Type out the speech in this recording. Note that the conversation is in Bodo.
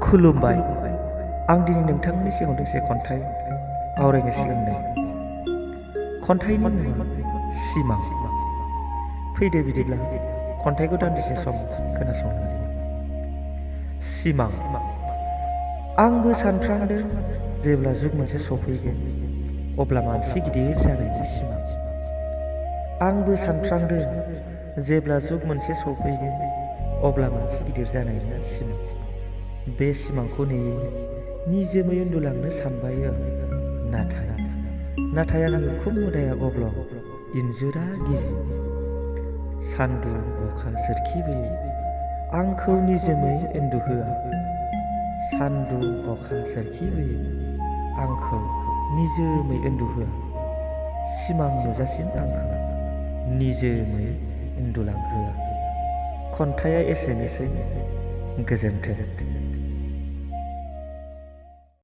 खुलुमबाय। आं दिनै नोंथांनि सिगाङाव दोंसे खन्थाइ आवरायनो सिगांदों। खन्थाइनि मुङा सिमां। फैदो बिदिब्ला खन्थाइखौ दान्दिसे सम खोनासंलांदिनि। सिमां। आंबो सानफ्रांदों जेब्ला जुग मोनसे सफैगोन अब्ला मानसि गिदिर जानायनि सिमां। आंबो सानफ्रांदों जेब्ला जुग मोनसे सफैगोन अब्ला मानसि गिदिर जानायनि सिमां। बे सिमांखौ नेयो निजोमै उन्दुलांनो सानबाय आं। नाथाय आंनि उखुम मुदाया गब्लं, इन्जुरा गिजि। सान्दुं अखा सोरखि गैयै आंखौ निजोमै उन्दुहोआ। सान्दुं अखा सोरखि गैयै आंखौ निजोमै उन्दुहोआ। सिमां नुजासिम आंखौ निजोमै उन्दुलांहोआ। खन्थाइया एसेनोसै। गोजोन्थों।